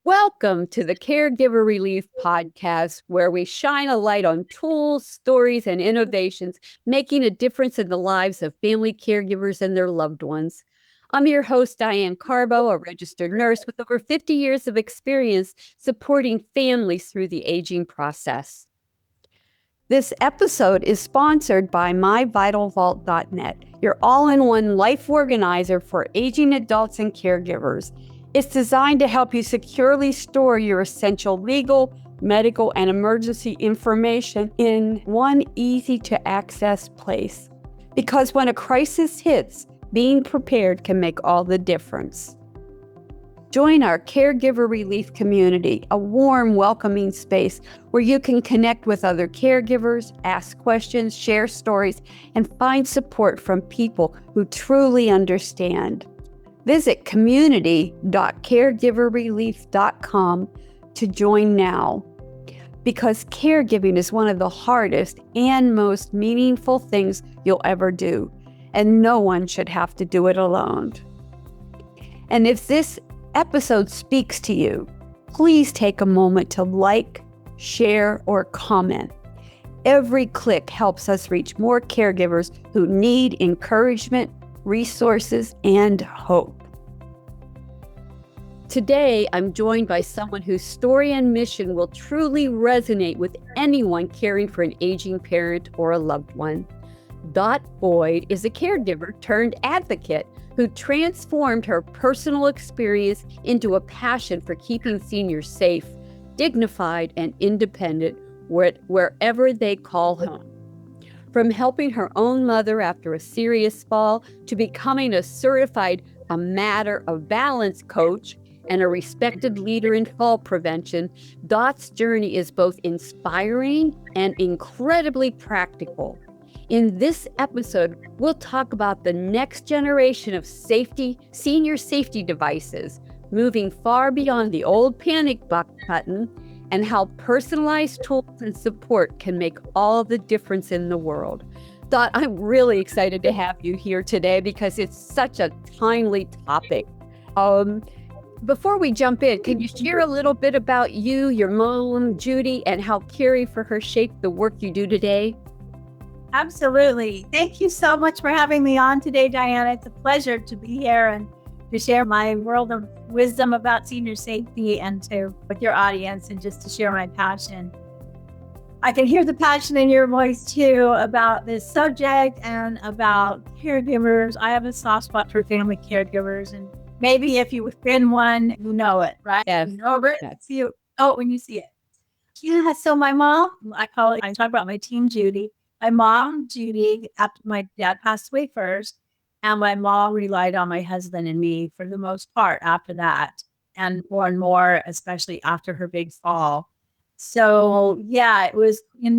Welcome to the Caregiver Relief Podcast, where we shine a light on tools, stories, and innovations making a difference in the lives of family caregivers and their loved ones. I'm your host, Diane Carbo, a registered nurse with over 50 years of experience supporting families through the aging process. This episode is sponsored by myvitalvault.net, your all-in-one life organizer for aging adults and caregivers. It's designed to help you securely store your essential legal, medical, and emergency information in one easy-to-access place. Because when a crisis hits, being prepared can make all the difference. Join our Caregiver Relief community, a warm, welcoming space where you can connect with other caregivers, ask questions, share stories, and find support from people who truly understand. Visit community.caregiverrelief.com to join now, because caregiving is one of the hardest and most meaningful things you'll ever do, and no one should have to do it alone. And if this episode speaks to you, please take a moment to like, share, or comment. Every click helps us reach more caregivers who need encouragement, resources, and hope. Today, I'm joined by someone whose story and mission will truly resonate with anyone caring for an aging parent or a loved one. Dot Boyd is a caregiver-turned-advocate who transformed her personal experience into a passion for keeping seniors safe, dignified, and independent wherever they call home. From helping her own mother after a serious fall to becoming a certified matter of balance coach and a respected leader in fall prevention, Dot's journey is both inspiring and incredibly practical. In this episode, we'll talk about the next generation of senior safety devices, moving far beyond the old panic button, and how personalized tools and support can make all the difference in the world. Dot, I'm really excited to have you here today because it's such a timely topic. Before we jump in, can you share a little bit about you, your mom, Judy, and how caring for her shaped the work you do today? Absolutely. Thank you so much for having me on today, Diana. It's a pleasure to be here and to share my world of wisdom about senior safety and with your audience, and just to share my passion. I can hear the passion in your voice too about this subject and about caregivers. I have a soft spot for family caregivers, and maybe if you've been one, you know it, right? Yes. You know it. When you see it. Yeah. So my mom, I talk about my team, Judy. My mom, Judy, after my dad passed away first, and my mom relied on my husband and me for the most part after that, and more, especially after her big fall. So yeah, it was, a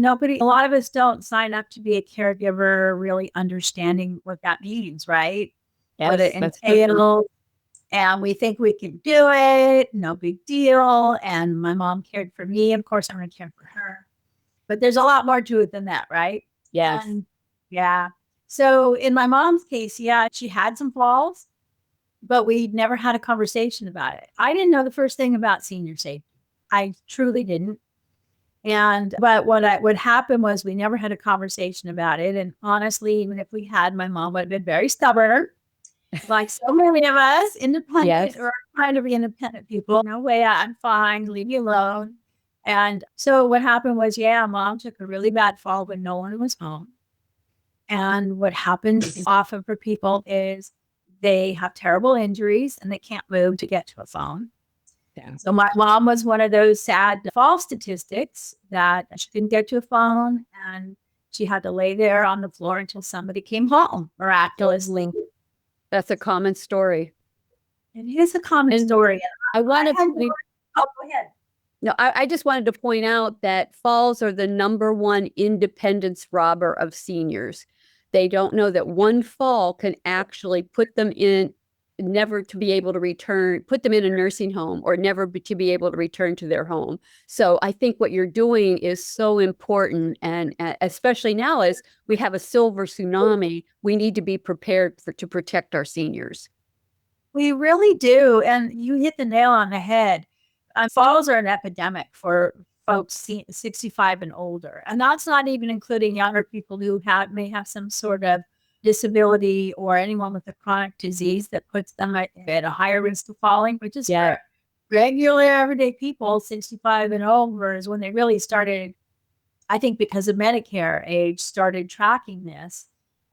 lot of us don't sign up to be a caregiver really understanding what that means, right? Yes, what it entails. And we think we can do it, no big deal. And my mom cared for me. Of course, I'm going to care for her. But there's a lot more to it than that, right? Yes. Yeah. So in my mom's case, yeah, she had some falls, but we never had a conversation about it. I didn't know the first thing about senior safety. I truly didn't. But what would happen was we never had a conversation about it. And honestly, even if we had, my mom would have been very stubborn. Like so many of us, independent, yes, or trying to be independent people. No way, I'm fine, leave me alone. And so what happened was, mom took a really bad fall when no one was home. And what happens often for people is they have terrible injuries and they can't move to get to a phone. Yeah. So my mom was one of those sad fall statistics that she couldn't get to a phone, and she had to lay there on the floor until somebody came home, miraculously. That's a common story. It is a common story. Go ahead. No, I just wanted to point out that falls are the number one independence robber of seniors. They don't know that one fall can actually put them in, never to be able to return, put them in a nursing home, or never to be able to return to their home. So I think what you're doing is so important. And especially now, as we have a silver tsunami, we need to be prepared to protect our seniors. We really do. And you hit the nail on the head. Falls are an epidemic for folks 65 and older. And that's not even including younger people who may have some sort of disability or anyone with a chronic disease that puts them at a higher risk of falling, which is for regular everyday people 65 and over is when they really started, I think because of Medicare age, started tracking this.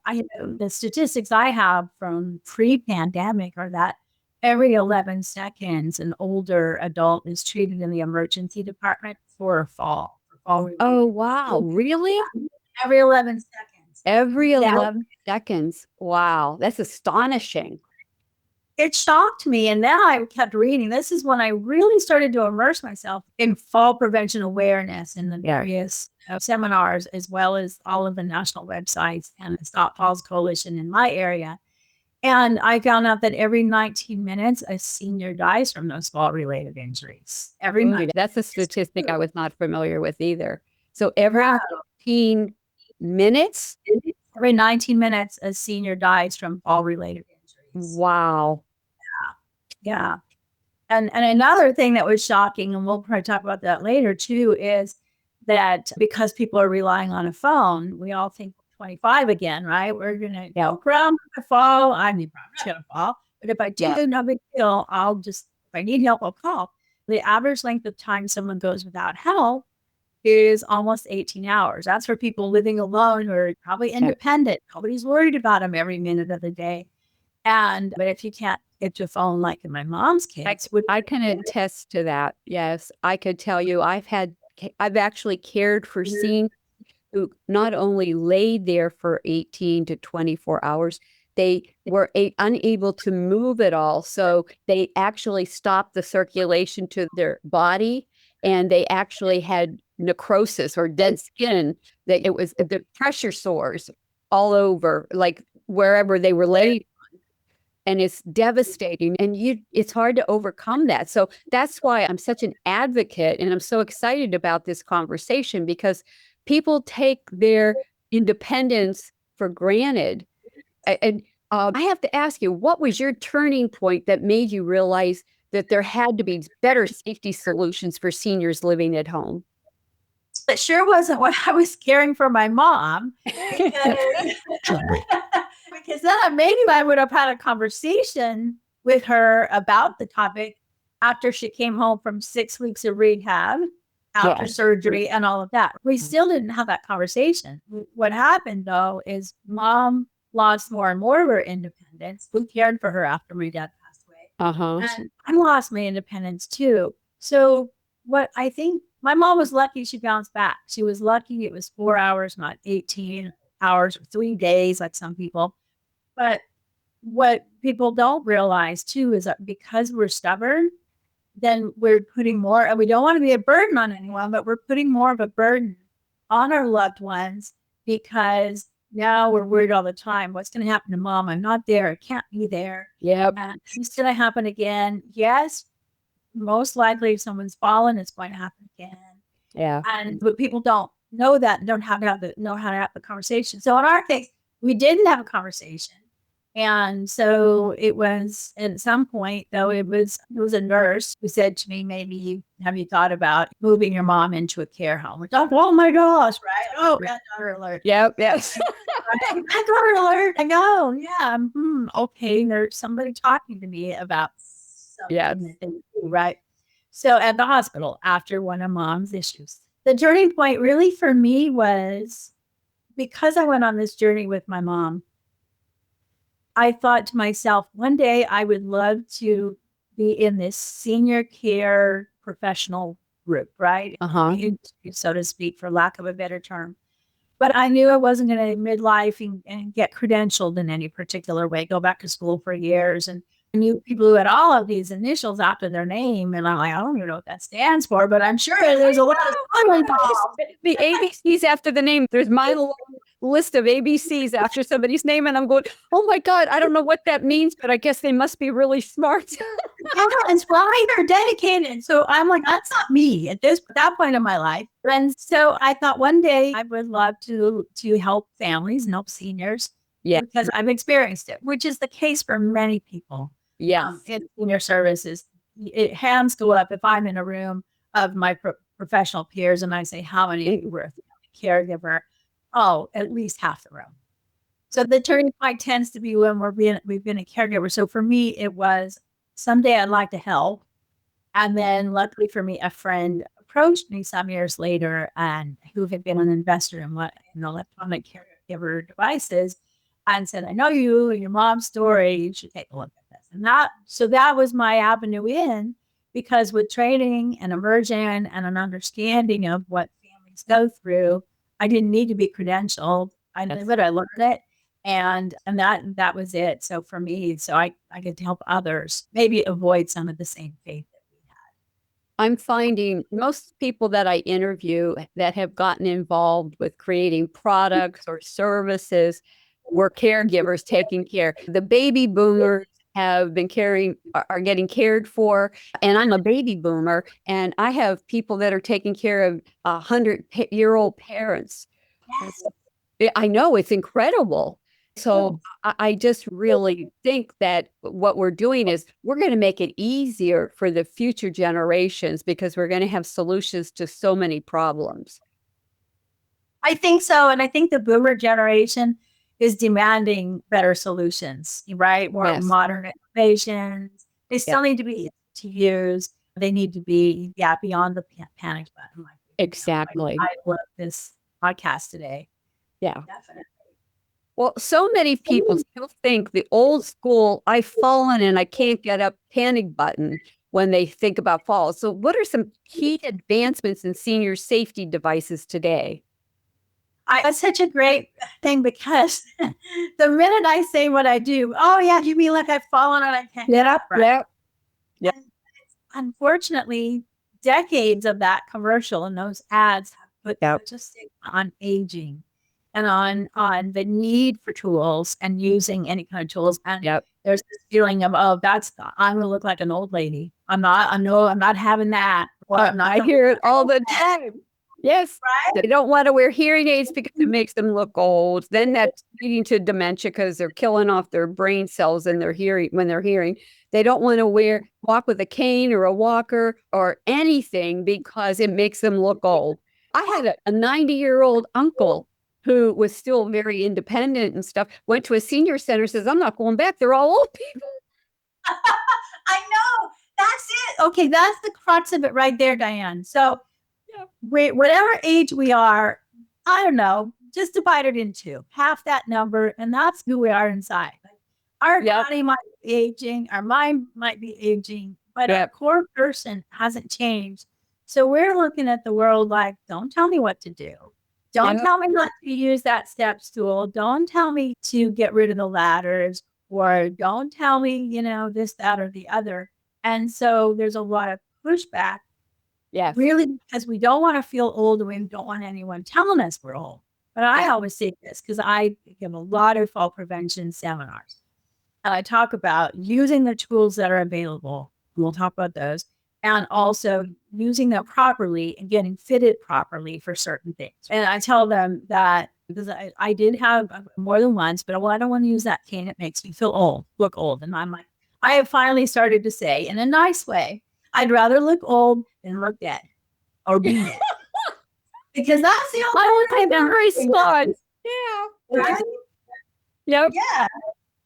The statistics I have from pre-pandemic are that every 11 seconds, an older adult is treated in the emergency department for a fall. Oh, wow. Really? Every 11 seconds. Every 11 seconds. Wow. That's astonishing. It shocked me. And then I kept reading. This is when I really started to immerse myself in fall prevention awareness in the various seminars, as well as all of the national websites and the Stop Falls Coalition in my area. And I found out that every 19 minutes, a senior dies from those fall-related injuries. Every night. That's a statistic I was not familiar with either. So every 19 minutes? Every 19 minutes, a senior dies from fall-related injuries. Wow. Yeah. And another thing that was shocking, and we'll probably talk about that later too, is that because people are relying on a phone, we all think 25 again, right? We're going to joke around if I fall. I'm probably going to fall. But if I do, no big deal. If I need help, I'll call. The average length of time someone goes without help is almost 18 hours. That's for people living alone or probably independent. Nobody's worried about them every minute of the day. But if you can't get your phone, like in my mom's case, I can attest to that. Yes, I could tell you I've actually cared for seniors who not only laid there for 18 to 24 hours, they were unable to move at all. So they actually stopped the circulation to their body, and they actually had necrosis or dead skin. That it was the pressure sores all over, like wherever they were laid. And it's devastating, and it's hard to overcome that. So that's why I'm such an advocate, and I'm so excited about this conversation, because people take their independence for granted. And I have to ask you, what was your turning point that made you realize that there had to be better safety solutions for seniors living at home? It sure wasn't what I was caring for my mom. Because then maybe I would have had a conversation with her about the topic after she came home from 6 weeks of rehab, after surgery and all of that. We still didn't have that conversation. What happened, though, is mom lost more and more of her independence. We cared for her after my dad passed away. And I lost my independence, too. So what I think, my mom was lucky she bounced back. She was lucky it was 4 hours, not 18 hours or 3 days like some people. But what people don't realize, too, is that because we're stubborn, then we're putting more, and we don't want to be a burden on anyone, but we're putting more of a burden on our loved ones, because now we're worried all the time. What's going to happen to mom? I'm not there. I can't be there. It's going to happen again. Yes, most likely if someone's fallen, it's going to happen again. But people don't know that and don't know how to have the conversation. So in our case, we didn't have a conversation. And so it was, at some point, though, it was a nurse who said to me, have you thought about moving your mom into a care home? Which I thought, oh my gosh, right? Oh, granddaughter alert. Yes. Granddaughter alert. I go, yeah. Okay, there's somebody talking to me about something that they do, right? So at the hospital, after one of mom's issues, the turning point really for me was because I went on this journey with my mom. I thought to myself, one day I would love to be in this senior care professional group, right? So to speak, for lack of a better term. But I knew I wasn't going to midlife and get credentialed in any particular way, go back to school for years. And I knew people who had all of these initials after their name. And I'm like, I don't even know what that stands for, but I'm sure there's a lot of the ABCs after the name. There's my long list of ABCs after somebody's name. And I'm going, oh my God, I don't know what that means, but I guess they must be really smart. It's right. They're dedicated. So I'm like, that's not me at that point in my life. And so I thought one day I would love to help families and help seniors. Because I've experienced it, which is the case for many people. In senior services. hands go up if I'm in a room of my professional peers and I say, how many were a caregiver? Oh, at least half the room. So the turning point tends to be when we've been a caregiver. So for me, it was someday I'd like to help. And then luckily for me, a friend approached me some years later and who had been an investor in electronic caregiver devices and said, I know you and your mom's story. You should take a look at this. And that was my avenue in, because with training and immersion and an understanding of what families go through, I didn't need to be credentialed. I knew it, I learned it. And that was it. So for me, I get to help others maybe avoid some of the same fate that we had. I'm finding most people that I interview that have gotten involved with creating products or services were caregivers taking care. The baby boomers have been are getting cared for. And I'm a baby boomer, and I have people that are taking care of 100-year-old parents. Yes. I know, it's incredible. So I just really think that what we're doing is we're going to make it easier for the future generations because we're going to have solutions to so many problems. I think so. And I think the boomer generation is demanding better solutions, right? More modern innovations. They still need to be easy to use. They need to be, beyond the panic button. Exactly. I love this podcast today. Yeah. Definitely. Well, so many people still think the old school, I've fallen and I can't get up panic button when they think about falls. So what are some key advancements in senior safety devices today? That's such a great thing, because the minute I say what I do, oh yeah, you mean like I've fallen and I can't get up, right? Yeah. Unfortunately, decades of that commercial and those ads have put such a stigma on aging and on the need for tools and using any kind of tools. And there's this feeling of, oh, I'm gonna look like an old lady. I'm not having that. I hear it all the time. Yes. Right? They don't want to wear hearing aids because it makes them look old. Then that's leading to dementia because they're killing off their brain cells in their hearing when they're hearing. They don't want to walk with a cane or a walker or anything because it makes them look old. I had a 90-year-old uncle who was still very independent and stuff, went to a senior center, says, I'm not going back. They're all old people. I know. That's it. Okay, that's the crux of it right there, Diane. So whatever age we are, I don't know, just divide it into half that number, and that's who we are inside. Our body might be aging, our mind might be aging, but our core person hasn't changed. So we're looking at the world like, don't tell me what to do. Don't tell me not to use that step stool. Don't tell me to get rid of the ladders, or don't tell me, this, that, or the other. And so there's a lot of pushback. Yes. Really, because we don't want to feel old and we don't want anyone telling us we're old. But I always say this because I give a lot of fall prevention seminars. And I talk about using the tools that are available. We'll talk about those. And also using them properly and getting fitted properly for certain things. And I tell them that, because I did have more than once, but I don't want to use that cane. It makes me feel old, look old. And I'm like, I have finally started to say in a nice way, I'd rather look old than look dead or be dead. Because that's the only I'm very smart. Yeah. Right? Yep. Yeah.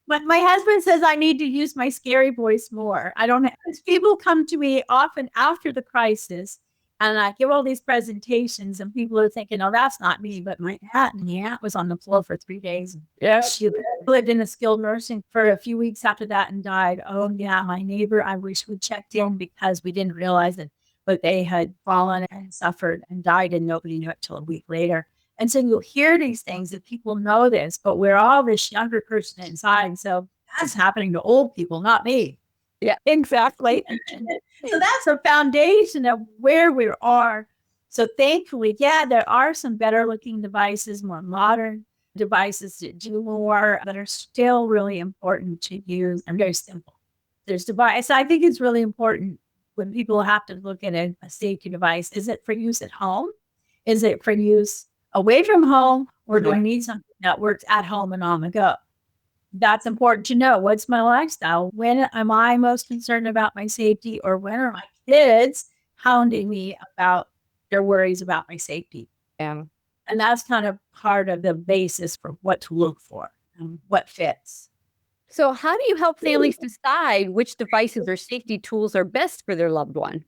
But my husband says I need to use my scary voice more. I don't have, people come to me often after the crisis, and I give all these presentations, and people are thinking, oh, that's not me. But my aunt was on the floor for 3 days. Yeah. She lived in a skilled nursing for a few weeks after that and died. Oh, yeah. My neighbor, I wish we checked in because we didn't realize it, but they had fallen and suffered and died, and nobody knew it till a week later. And so you'll hear these things that people know this, but we're all this younger person inside. So that's happening to old people, not me. Yeah, exactly. So that's a foundation of where we are. So thankfully, there are some better looking devices, more modern devices that do more, that are still really important to use and very simple. There's device. I think it's really important when people have to look at a safety device. Is it for use at home? Is it for use away from home, or do I need something that works at home and on the go? that's important to know. What's my lifestyle? When am I most concerned about my safety, or when are my kids hounding me about their worries about my safety? Yeah. And that's kind of part of the basis for what to look for and what fits. So, how do you help families decide which devices or safety tools are best for their loved one?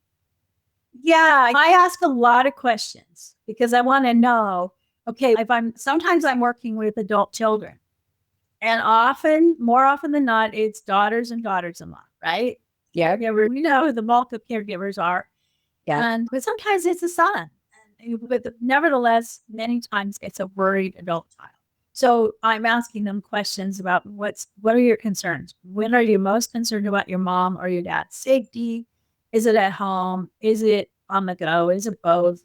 Yeah, I ask a lot of questions because I want to know, okay, if sometimes I'm working with adult children, and more often than not, it's daughters and daughters-in-law, right? Yeah. We know who the bulk of caregivers are. Yeah. But sometimes it's a son. But nevertheless, many times it's a worried adult child. So I'm asking them questions about what are your concerns? When are you most concerned about your mom or your dad's safety? Is it at home? Is it on the go? Is it both?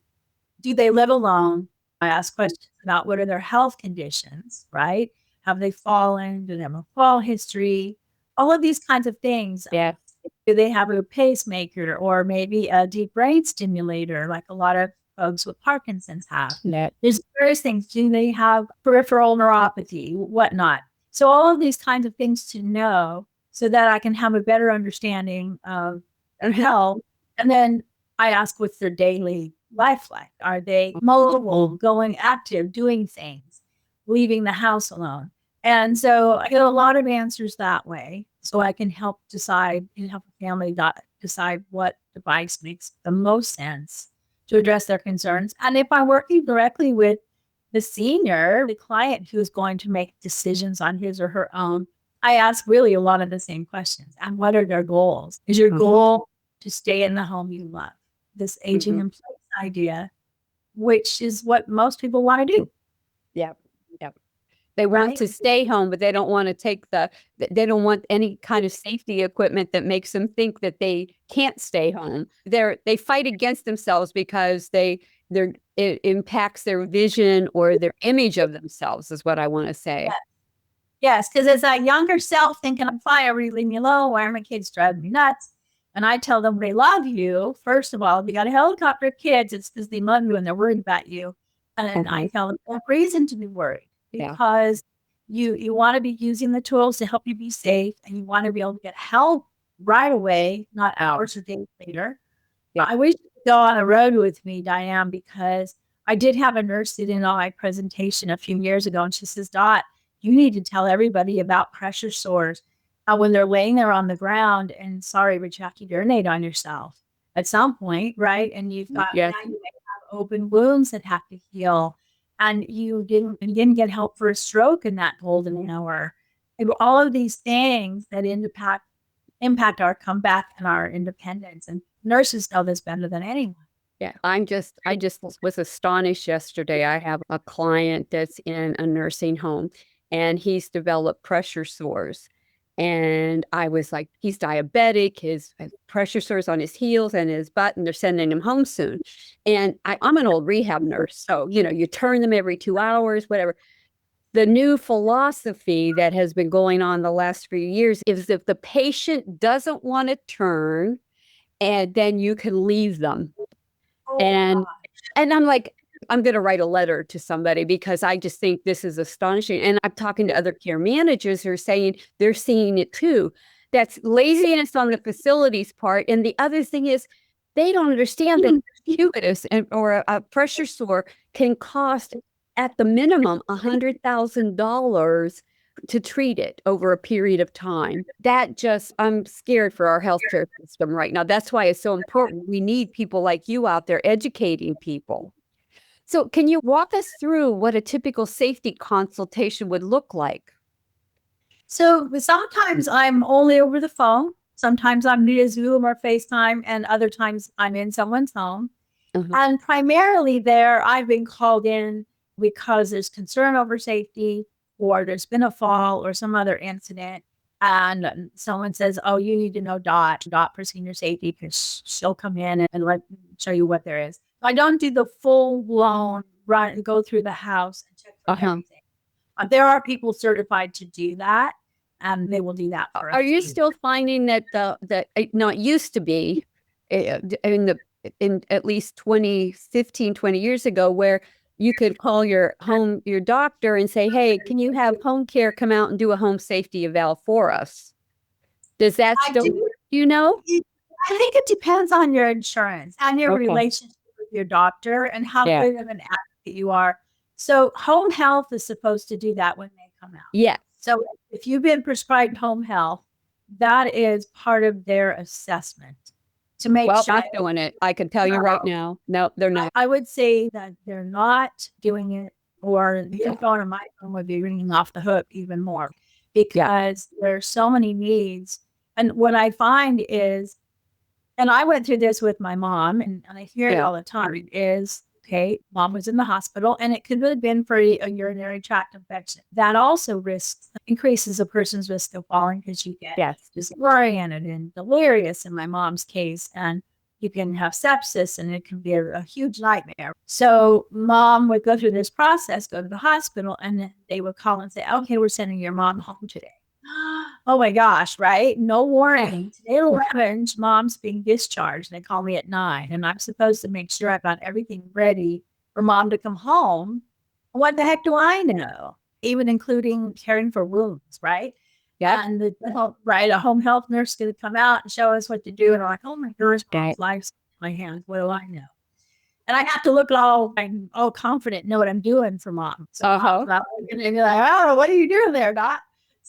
Do they live alone? I ask questions about what are their health conditions, right? Have they fallen? Do they have a fall history? All of these kinds of things. Yeah. Do they have a pacemaker or maybe a deep brain stimulator, like a lot of folks with Parkinson's have? Yeah. There's various things. Do they have peripheral neuropathy, whatnot? So all of these kinds of things to know so that I can have a better understanding of their health. And then I ask what's their daily life like. Are they mobile, going active, doing things, leaving the house alone? And so I get a lot of answers that way. So I can help decide and help a family decide what device makes the most sense to address their concerns. And if I'm working directly with the senior, the client who's going to make decisions on his or her own, I ask really a lot of the same questions. And what are their goals? Is your goal to stay in the home you love? This aging in place idea, which is what most people want to do. Yeah. Yeah. They want to stay home, but they don't want to they don't want any kind of safety equipment that makes them think that they can't stay home. They fight against themselves because it impacts their vision or their image of themselves, is what I want to say. Yes, because as a younger self thinking, I'm fine, everybody leave me alone, why are my kids driving me nuts? And I tell them they love you. First of all, if you got a helicopter of kids, it's because they love you and they're worried about you. And I tell them there's reason to be worried because you want to be using the tools to help you be safe, and you want to be able to get help right away, not hours or days later. Yeah. I wish you could go on the road with me, Diane, because I did have a nurse sit in on my presentation a few years ago, and she says, Dot, you need to tell everybody about pressure sores when they're laying there on the ground, and sorry, but you have to urinate on yourself at some point, right? And you've got now you may have open wounds that have to heal, and you didn't get help for a stroke in that golden hour. All of these things that impact our comeback and our independence, and nurses know this better than anyone. Yeah, I just was astonished yesterday. I have a client that's in a nursing home, and he's developed pressure sores. And I was like, he's diabetic, his pressure sores on his heels and his butt, and they're sending him home soon. And I'm an old rehab nurse, so, you turn them every 2 hours, whatever. The new philosophy that has been going on the last few years is if the patient doesn't want to turn, and then you can leave them. And I'm like, I'm going to write a letter to somebody because I just think this is astonishing. And I'm talking to other care managers who are saying they're seeing it too. That's laziness on the facility's part. And the other thing is they don't understand that cubitus or a pressure sore can cost at the minimum $100,000 to treat it over a period of time. I'm scared for our healthcare system right now. That's why it's so important. We need people like you out there educating people. So can you walk us through what a typical safety consultation would look like? So sometimes I'm only over the phone. Sometimes I'm via Zoom or FaceTime, and other times I'm in someone's home. And primarily there, I've been called in because there's concern over safety, or there's been a fall or some other incident. And someone says, oh, you need to know Dot for senior safety, because she'll come in and show you what there is. I don't do the full blown run and go through the house and check for everything. There are people certified to do that, and they will do that for us. Are you still finding that it used to be in at least 20 years ago, where you could call your doctor and say, hey, can you have home care come out and do a home safety eval for us? Does that I still, do. you know? I think it depends on your insurance and your Okay. relationship with your doctor and how Yeah. good of an advocate you are. So home health is supposed to do that when they come out. Yeah. So if you've been prescribed home health, that is part of their assessment to make Well, sure. not doing it. I can tell you right now. No, they're not. I would say that they're not doing it, or the phone or my phone would be ringing off the hook even more because there's so many needs. And what I find is, and I went through this with my mom, and I hear it all the time, is okay, mom was in the hospital, and it could have been for a urinary tract infection. That also increases a person's risk of falling because you get disoriented and delirious in my mom's case, and you can have sepsis, and it can be a huge nightmare. So mom would go through this process, go to the hospital, and then they would call and say, okay, we're sending your mom home today. Oh my gosh, right? No warning. Today 11, mom's being discharged. They call me at 9, and I'm supposed to make sure I've got everything ready for mom to come home. What the heck do I know? Even including caring for wounds, right? Yeah. And a home health nurse is going to come out and show us what to do. And I'm like, oh my gosh, mom's life's in my hands. What do I know? And I have to look all confident, know what I'm doing for mom. So mom's not going to be like, oh, what are you doing there, Doc?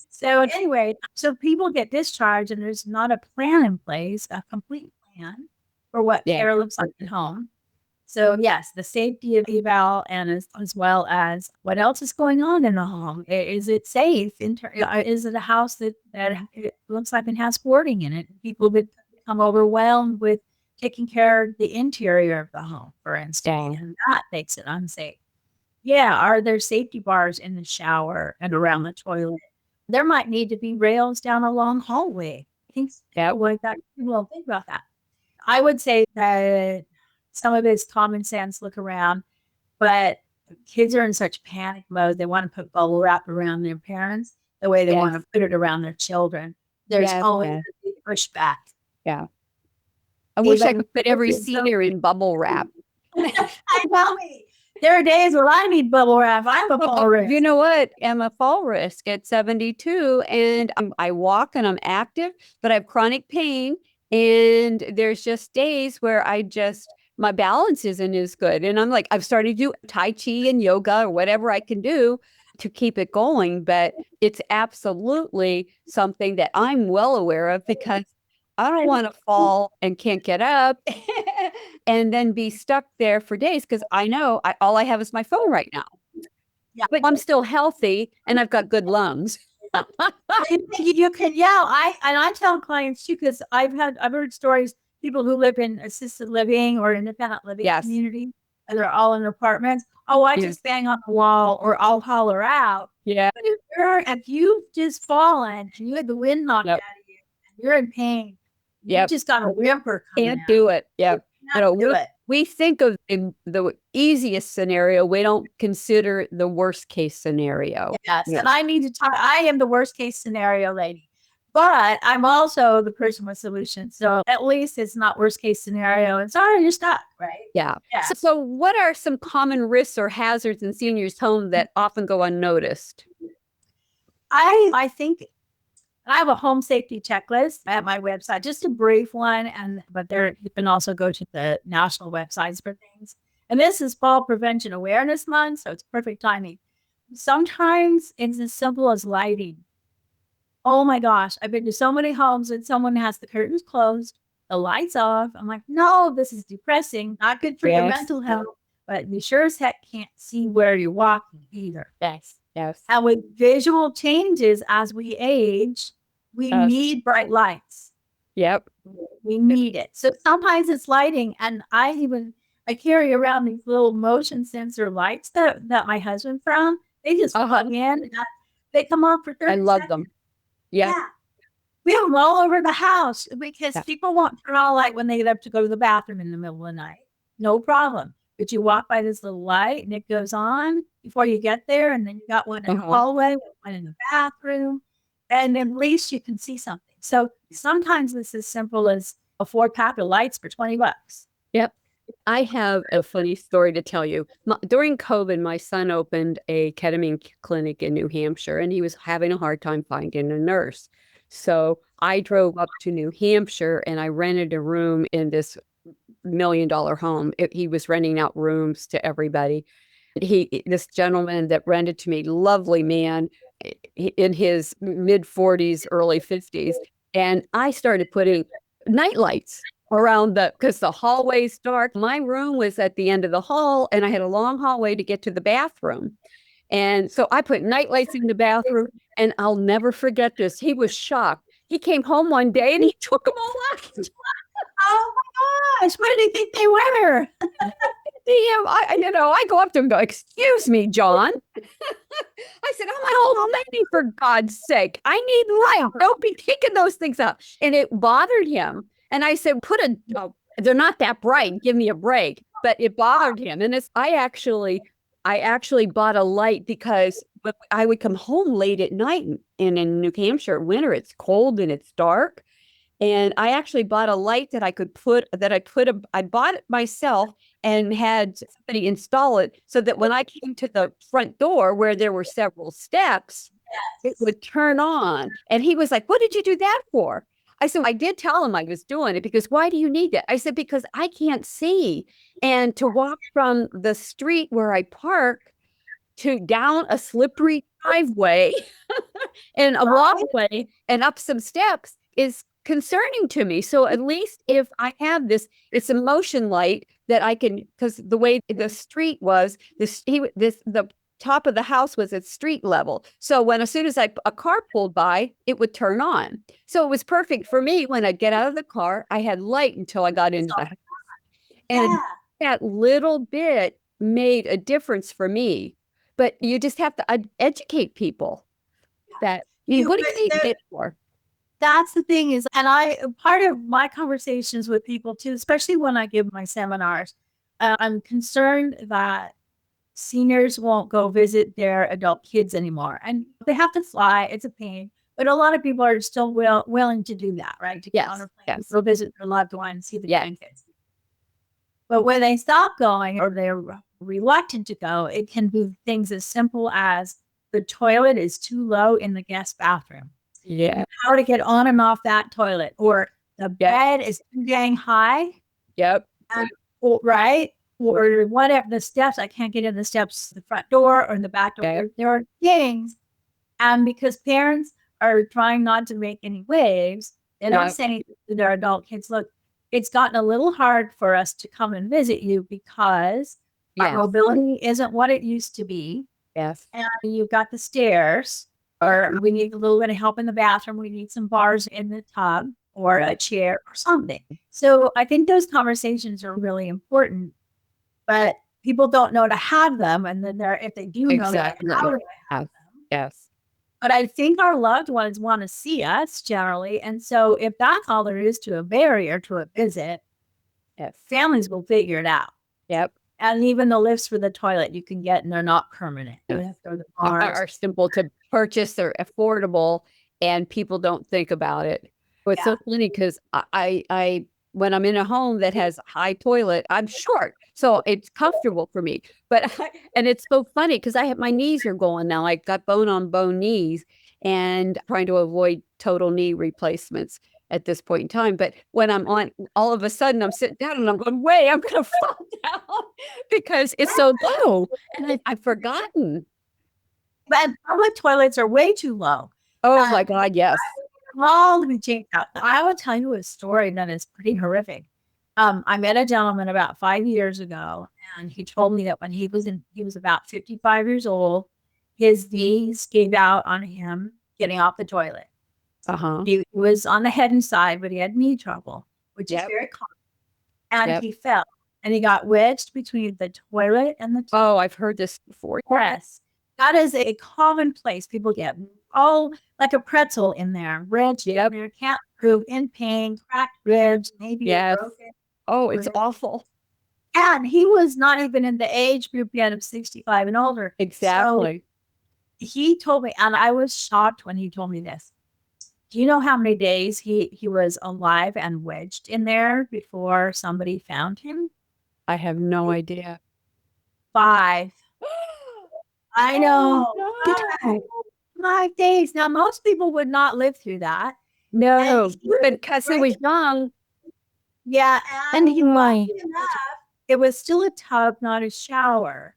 So anyway, so people get discharged and there's not a plan in place, a complete plan for what care looks like at home. So yes, the safety of eval and as well as what else is going on in the home. Is it safe? Is it a house that it looks like it has hoarding in it? People become overwhelmed with taking care of the interior of the home, for instance, and that makes it unsafe. Yeah, are there safety bars in the shower and around the toilet? There might need to be rails down a long hallway. Things like that. People don't think about that. I would say that some of it's common sense, look around, but kids are in such panic mode. They want to put bubble wrap around their parents the way they want to put it around their children. There's always a big pushback. Yeah. I wish I could put every senior in bubble wrap. I tell me. There are days where I need bubble wrap. I'm a fall risk. You know what? I'm a fall risk at 72, and I walk and I'm active, but I have chronic pain. And there's just days where my balance isn't as good. And I'm like, I've started to do Tai Chi and yoga or whatever I can do to keep it going. But it's absolutely something that I'm well aware of because I don't want to fall and can't get up and then be stuck there for days because I know all I have is my phone right now. Yeah. But I'm still healthy and I've got good lungs. You can yell. I tell clients too, because I've heard stories, people who live in assisted living or independent living community, and they're all in apartments. Oh, I just bang on the wall or I'll holler out. Yeah. But if you've just fallen and you had the wind knocked out of you and you're in pain, you just got a whimper. Can't do it. Yeah. We think of the easiest scenario. We don't consider the worst case scenario. Yes. And I need to talk. I am the worst case scenario lady, but I'm also the person with solutions. So at least it's not worst case scenario. And sorry, you're stuck, right? Yeah. So what are some common risks or hazards in seniors' homes that often go unnoticed? I think I have a home safety checklist at my website, just a brief one. But you can also go to the national websites for things. And this is Fall Prevention Awareness Month, so it's perfect timing. Sometimes it's as simple as lighting. Oh my gosh, I've been to so many homes and someone has the curtains closed, the lights off. I'm like, no, this is depressing, not good for your mental health, but you sure as heck can't see where you're walking either. Yes. And with visual changes as we age, we need bright lights. Yep. We need it. So sometimes it's lighting. And I carry around these little motion sensor lights that my husband found. They just plug in. They come on for 30 seconds. I love them. Yeah. We have them all over the house because people won't turn on a light when they get up to go to the bathroom in the middle of the night. No problem. But you walk by this little light and it goes on before you get there. And then you got one in the hallway, one in the bathroom. And at least you can see something. So sometimes this is simple as a 4-pack of lights for $20. Yep. I have a funny story to tell you. During COVID, my son opened a ketamine clinic in New Hampshire, and he was having a hard time finding a nurse. So I drove up to New Hampshire and I rented a room in this $1 million home. He was renting out rooms to everybody. This gentleman that rented to me, lovely man, in his mid 40s, early 50s, and I started putting night lights around because the hallway's dark. My room was at the end of the hall, and I had a long hallway to get to the bathroom. And so I put night lights in the bathroom, and I'll never forget this. He was shocked. He came home one day and he took them all out. Oh my gosh, what do you think they were? I go up to him and go, "Excuse me, John." I said, "I'm an old lady, for God's sake. I need light. Don't be taking those things out." And it bothered him. And I said, they're not that bright. Give me a break. But it bothered him. And I actually bought a light because I would come home late at night, and in New Hampshire, winter, it's cold and it's dark. And I actually bought a light that I bought it myself and had somebody install it so that when I came to the front door where there were several steps, it would turn on. And he was like, "What did you do that for?" I said, "I did tell him I was doing it because why do you need that?" I said, "Because I can't see. And to walk from the street where I park to down a slippery driveway and a walkway and up some steps is concerning to me. So at least if I have it's a motion light that I can, because the way the street was, the top of the house was at street level. So as soon as a car pulled by, it would turn on. So it was perfect for me. When I'd get out of the car, I had light until I got into the house. And that little bit made a difference for me. But you just have to educate people that, what do you need it for? That's the thing is, and part of my conversations with people too, especially when I give my seminars, I'm concerned that seniors won't go visit their adult kids anymore. And they have to fly. It's a pain. But a lot of people are still willing to do that, right? To get on a plane, go visit their loved ones, see the grandkids. But when they stop going or they're reluctant to go, it can be things as simple as the toilet is too low in the guest bathroom. Yeah. How to get on and off that toilet, or the bed is too dang high. Yep. Right. Or whatever, the steps, I can't get in the steps, the front door or in the back door. Yep. There are things. And because parents are trying not to make any waves, they're not saying to their adult kids, "Look, it's gotten a little hard for us to come and visit you because our mobility isn't what it used to be. Yes. And you've got the stairs, or we need a little bit of help in the bathroom. We need some bars in the tub or a chair or something." So I think those conversations are really important, but people don't know to have them. And then if they do know that, how do I have them? Yes. But I think our loved ones want to see us generally. And so if that's all there is to a barrier to a visit, families will figure it out. Yep. And even the lifts for the toilet you can get, and they're not permanent. Are simple to purchase, they're affordable, and people don't think about it. But it's so funny because I when I'm in a home that has high toilet, I'm short, so it's comfortable for me. And it's so funny because my knees are going now. I got bone on bone knees, and trying to avoid total knee replacements at this point in time. But when I'm on, all of a sudden I'm sitting down and I'm going, "Wait, I'm going to fall down," because it's so low, and I've forgotten. But public toilets are way too low. Oh my God, yes. All to be changed out. I will tell you a story that is pretty horrific. I met a gentleman about 5 years ago, and he told me that when he was about 55 years old, his knees gave out on him getting off the toilet. He was on the head and side, but he had knee trouble, which is very common. And he fell, and he got wedged between the toilet and the tub. Oh, I've heard this before. Yes. That is a common place. People get all like a pretzel in there, wrenched, you can't move, in pain, cracked ribs, maybe broken. Oh, it's awful. And he was not even in the age group yet of 65 and older. Exactly. So he told me, and I was shocked when he told me this. Do you know how many days he was alive and wedged in there before somebody found him? I have no idea. 5. I know. No. 5 days. Now, most people would not live through that. No, because he was young. Yeah. And it was still a tub, not a shower.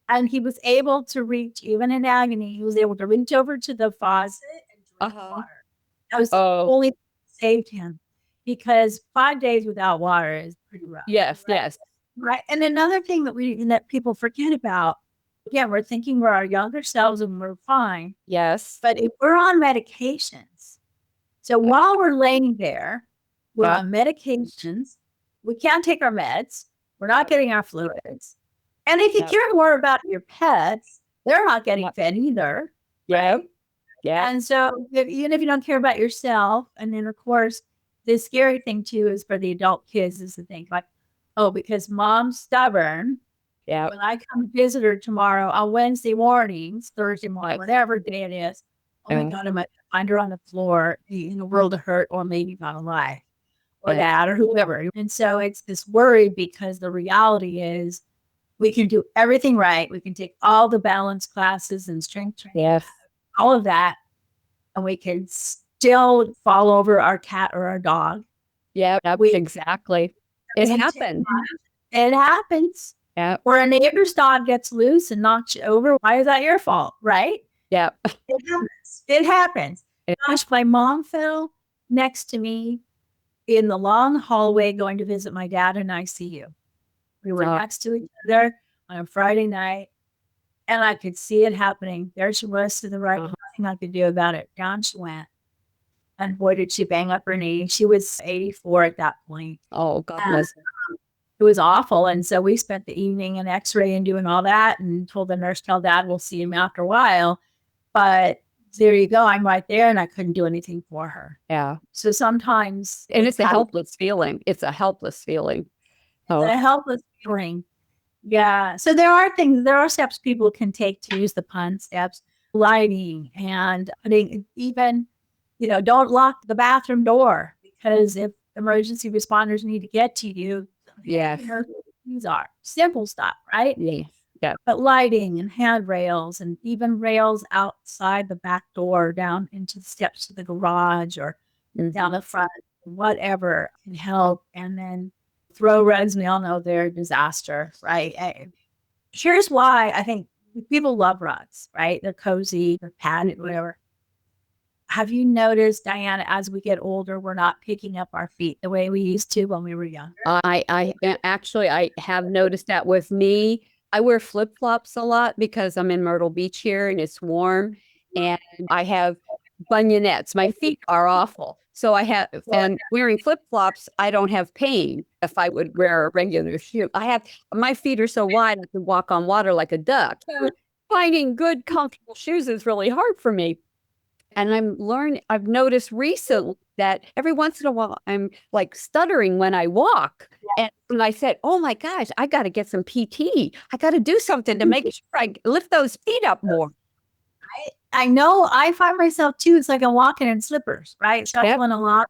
And he was able to reach, even in agony, he was able to reach over to the faucet and drink water. That was the only thing that saved him, because 5 days without water is pretty rough. Yes, yes. Right. And another thing that people forget about, again, we're thinking we're our younger selves and we're fine. Yes. But if we're on medications, so while we're laying there, we're on medications, we can't take our meds, we're not getting our fluids. And if you care more about your pets, they're not getting fed either. Yeah. Yeah. And so even if you don't care about yourself, and then of course, the scary thing too is for the adult kids is to think like, oh, because mom's stubborn. Yeah. When I come visit her tomorrow on Wednesday mornings, Thursday morning, whatever day it is, oh my God, I might find her on the floor in a world of hurt, or maybe not alive, or dad, or whoever. And so it's this worry, because the reality is we can do everything right. We can take all the balance classes and strength training, all of that, and we can still fall over our cat or our dog. Yeah, exactly. It happens. It happens. Yeah. Or a neighbor's dog gets loose and knocks you over. Why is that your fault? Right? Yeah. It happens. It happens. Gosh, my mom fell next to me in the long hallway going to visit my dad in ICU. We were next to each other on a Friday night, and I could see it happening. There she was to the right. Nothing I could do about it. Down she went. And boy, did she bang up her knee. She was 84 at that point. Oh, God bless her. It was awful. And so we spent the evening in x-ray and doing all that, and told the nurse, tell dad we'll see him after a while. But there you go. I'm right there, and I couldn't do anything for her. Yeah. So sometimes. And it's a helpless feeling. It's a helpless feeling. A helpless feeling. Yeah. So there are steps people can take, to use the pun, steps, lighting, and putting, even, don't lock the bathroom door, because if emergency responders need to get to you, these are simple stuff, right? Yeah. But lighting and handrails, and even rails outside the back door down into the steps to the garage, or down the front, whatever can help. And then throw rugs, we all know they're a disaster, right? Here's why I think people love rugs, right? They're cozy, they're padded, whatever. Have you noticed, Diana, as we get older, we're not picking up our feet the way we used to when we were younger? I have noticed that with me. I wear flip-flops a lot because I'm in Myrtle Beach here and it's warm, and I have bunionettes. My feet are awful. So and wearing flip-flops, I don't have pain if I would wear a regular shoe. My feet are so wide, I can walk on water like a duck. So finding good, comfortable shoes is really hard for me. And I've noticed recently that every once in a while, I'm like stuttering when I walk. And I said, oh my gosh, I got to get some PT. I got to do something to make sure I lift those feet up more. I know. I find myself too. It's like I'm walking in slippers, right? Shuffling a lot.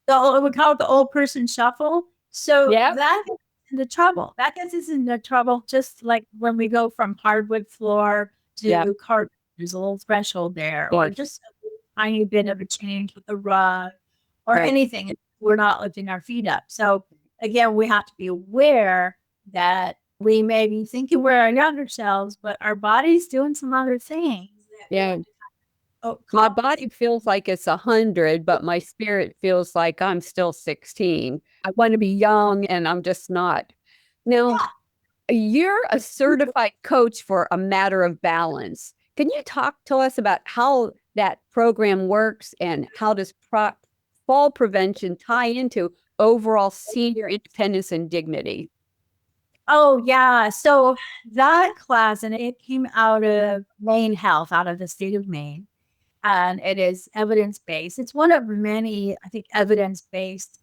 So we call it the old person shuffle. So that gets into trouble. That gets us into trouble. Just like when we go from hardwood floor to carpet, there's a little threshold there, or just a tiny bit of a change with the rug, or anything. We're not lifting our feet up. So again, we have to be aware that we may be thinking we're our younger selves, but our body's doing some other things. Yeah. My body feels like it's 100, but my spirit feels like I'm still 16. I want to be young, and I'm just not. Now, you're a certified coach for A Matter of Balance. Can you talk to us about how that program works, and how does fall prevention tie into overall senior independence and dignity? Oh, yeah. So that class, and it came out of Maine Health, out of the state of Maine. And it is evidence-based. It's one of many, I think, evidence-based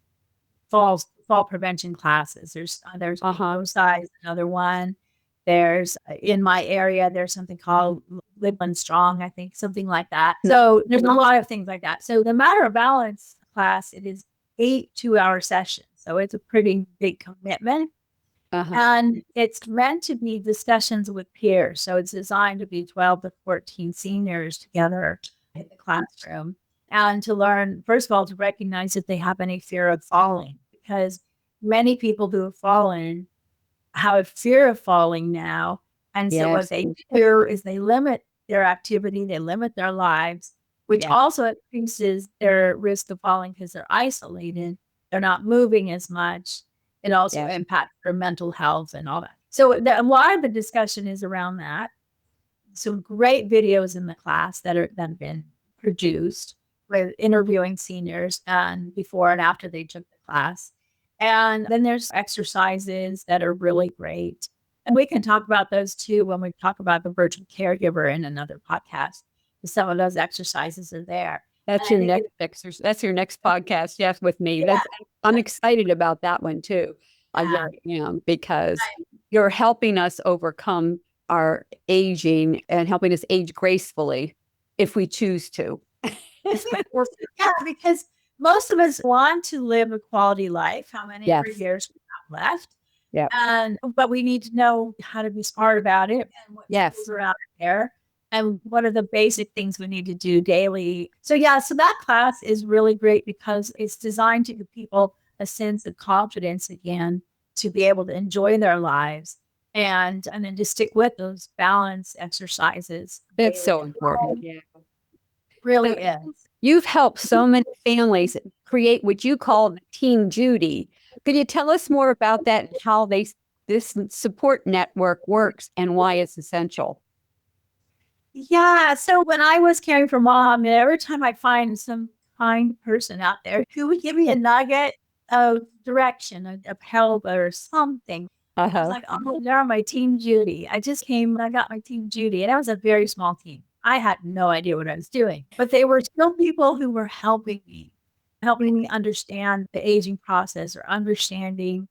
fall prevention classes. There's size, another one. There's, in my area, there's something called Live and Strong, I think, something like that. So there's a lot of things like that. So the Matter of Balance class, it is 8 2-hour sessions. So it's a pretty big commitment. And it's meant to be discussions with peers. So it's designed to be 12 to 14 seniors together in the classroom and to learn, first of all, to recognize if they have any fear of falling, because many people who have fallen have a fear of falling now. And so what they do is they limit their activity, they limit their lives, which also increases their risk of falling because they're isolated. They're not moving as much. It also impacts their mental health and all that. So a lot of the discussion is around that. Some great videos in the class that have been produced with interviewing seniors and before and after they took the class. And then there's exercises that are really great. And we can talk about those too when we talk about the virtual caregiver in another podcast. Some of those exercises are there. That's your next exercise. That's your next podcast. Yes, with me. I'm excited about that one too. I really am, because you're helping us overcome our aging and helping us age gracefully if we choose to. Because most of us want to live a quality life. How many years we have left? But we need to know how to be smart about it and what tools are out there. And what are the basic things we need to do daily? So that class is really great because it's designed to give people a sense of confidence again, to be able to enjoy their lives and then to stick with those balance exercises. It's so important. Really is. You've helped so many families create what you call Team Judy. Could you tell us more about that and how this support network works and why it's essential? Yeah. So when I was caring for Mom, every time I find some kind person out there who would give me a nugget of direction, of help or something, I was like, oh, they're my Team Judy. I just came and I got my Team Judy. And that was a very small team. I had no idea what I was doing, but they were still people who were helping me understand the aging process or understanding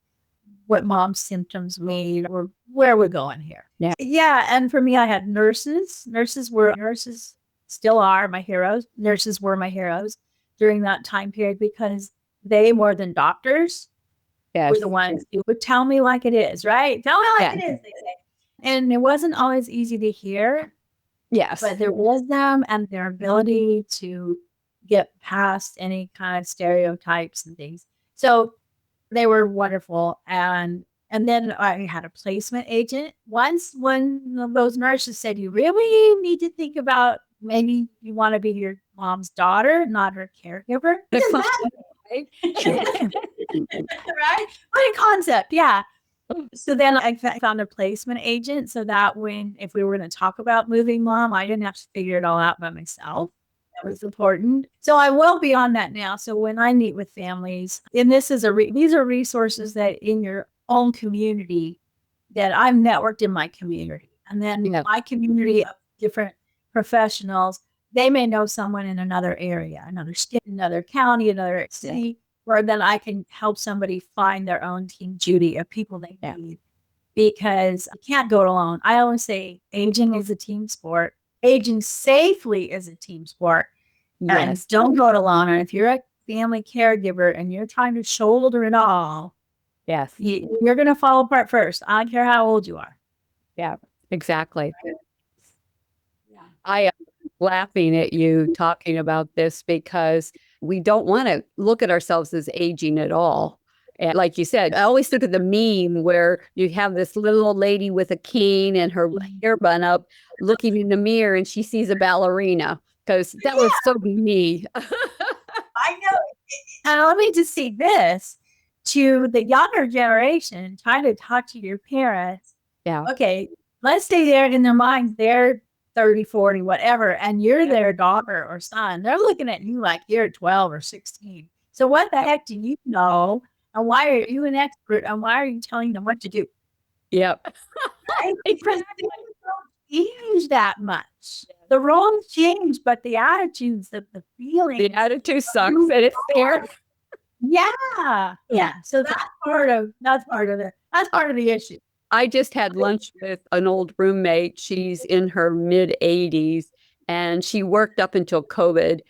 what Mom's symptoms mean or where we're going here. Yeah. And for me, I had nurses. Nurses still are my heroes. Nurses were my heroes during that time period because they, more than doctors, were the ones who would tell me like it is, right? Tell me like it is, they say. And it wasn't always easy to hear. But their wisdom and their ability to get past any kind of stereotypes and things. So they were wonderful. And then I had a placement agent. Once one of those nurses said, you really need to think about maybe you want to be your mom's daughter, not her caregiver. Right? What a concept. Yeah. So then I found a placement agent so that if we were going to talk about moving Mom, I didn't have to figure it all out by myself. That was important. So I will be on that now. So when I meet with families, and these are resources that in your own community that I've networked in my community. And then my community of different professionals, they may know someone in another area, another state, another county, another city, where then I can help somebody find their own Team Judy of people they need, because you can't go it alone. I always say aging is a team sport. Aging safely is a team sport. And don't go it alone. And if you're a family caregiver and you're trying to shoulder it all, you're going to fall apart first. I don't care how old you are. Yeah, exactly. I am laughing at you talking about this because we don't want to look at ourselves as aging at all. And like you said, I always look at the meme where you have this little old lady with a cane and her hair bun up looking in the mirror and she sees a ballerina, because that was so me. I know. And let me just say this to the younger generation, try to talk to your parents. Okay, let's say they're in their minds, they're 30, 40, whatever, and you're their daughter or son. They're looking at you like you're 12 or 16. So what the heck do you know? And why are you an expert? And why are you telling them what to do? Right? Because they don't change that much. The roles change, but the attitudes, the feelings. The attitude sucks and it's there. Yeah. So that's part of the issue. I just had lunch with an old roommate. She's in her mid 80s and she worked up until COVID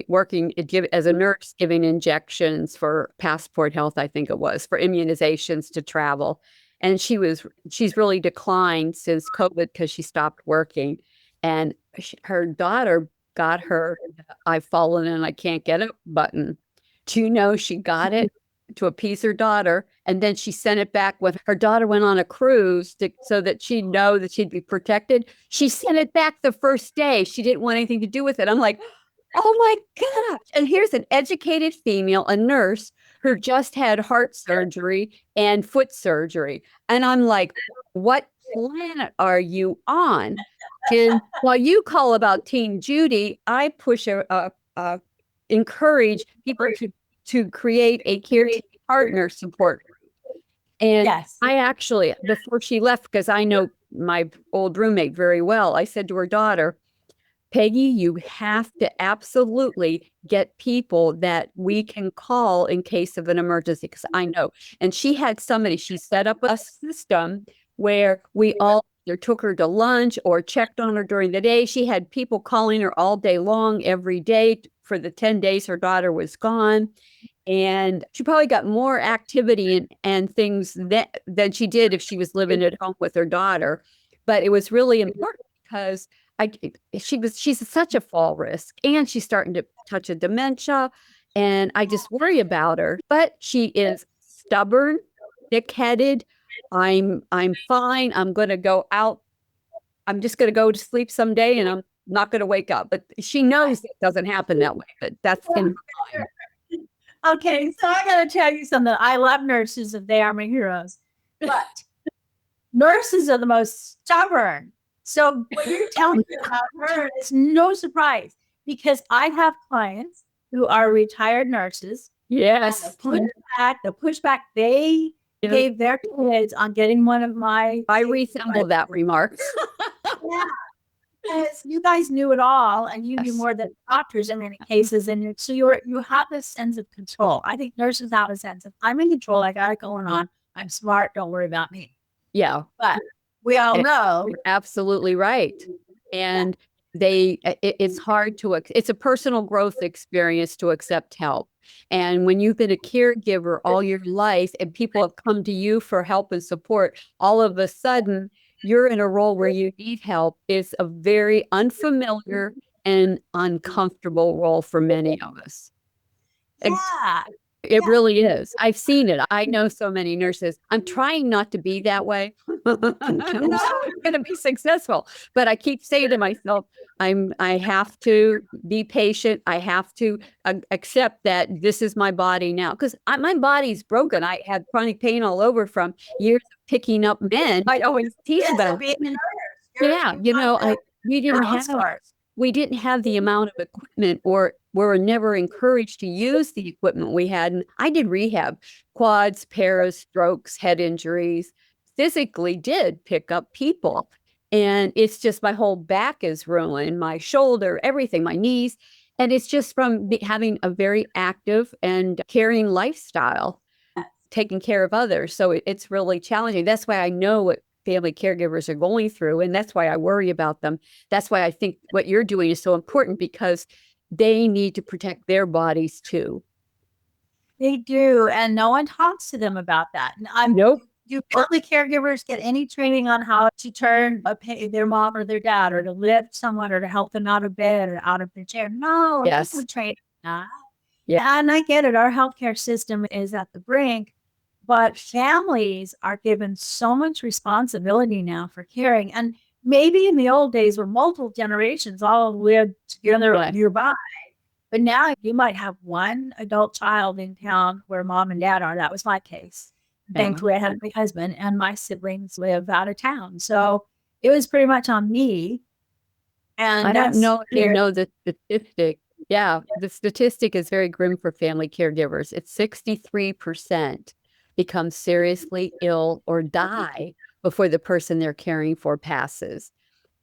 working as a nurse, giving injections for Passport Health, I think it was, for immunizations to travel. And she's really declined since COVID because she stopped working. And her daughter got her "I've fallen and I can't get up" button. Do you know she got it to appease her daughter, and then she sent it back when her daughter went on a cruise so that she'd know that she'd be protected. She sent it back the first day. She didn't want anything to do with it. I'm like, oh my gosh. And here's an educated female, a nurse, who just had heart surgery and foot surgery. And I'm like, what planet are you on? And while you call about Teen Judy, I push encourage people to create a care partner support group. And Yes. I actually, before she left, because I know my old roommate very well, I said to her daughter, Peggy, you have to absolutely get people that we can call in case of an emergency, because I know. And she had somebody, she set up a system where we all either took her to lunch or checked on her during the day. She had people calling her all day long, every day for the 10 days her daughter was gone. And she probably got more activity and things than she did if she was living at home with her daughter. But it was really important because she's such a fall risk, and she's starting to touch a dementia, and I just worry about her. But she is stubborn, thick-headed. I'm fine. I'm going to go out. I'm just going to go to sleep someday, and I'm not going to wake up. But she knows it doesn't happen that way. But that's in her mind. Okay, so I got to tell you something. I love nurses, and they are my heroes. But nurses are the most stubborn. So what you're telling me about her is no surprise, because I have clients who are retired nurses. Yes. The pushback they gave their kids on getting one of my... I resemble that remark. Yeah. Because you guys knew it all, and you knew more than doctors in many cases, and so you have this sense of control. I think nurses have a sense of, I'm in control, I got it going on, I'm smart, don't worry about me. Yeah. But we all know. You're absolutely right. And it's hard to, it's a personal growth experience to accept help. And when you've been a caregiver all your life and people have come to you for help and support, all of a sudden you're in a role where you need help. It's a very unfamiliar and uncomfortable role for many of us. Yeah. It really is. I've seen it. I know so many nurses. I'm trying not to be that way. I'm going to be successful. But I keep saying to myself, I have to be patient. I have to accept that this is my body now, because my body's broken. I had chronic pain all over from years of picking up men. I always tease them. Yeah, we didn't have the amount of equipment, or were never encouraged to use the equipment we had. And I did rehab, quads, paras, strokes, head injuries, physically did pick up people. And it's just my whole back is ruined, my shoulder, everything, my knees. And it's just from having a very active and caring lifestyle, taking care of others. So it's really challenging. That's why I know what family caregivers are going through, and that's why I worry about them. That's why I think what you're doing is so important, because they need to protect their bodies too. They do, and no one talks to them about that. Nope. Do family caregivers get any training on how to turn their mom or their dad, or to lift someone, or to help them out of bed or out of their chair? No. Yes. We train. Yeah. And I get it. Our healthcare system is at the brink. But families are given so much responsibility now for caring. And maybe in the old days where multiple generations all lived together nearby, but now you might have one adult child in town where mom and dad are. That was my case. Thankfully, I had my husband, and my siblings live out of town. So it was pretty much on me. And I don't know if you know the statistic. Yeah, the statistic is very grim for family caregivers. It's 63% become seriously ill or die before the person they're caring for passes.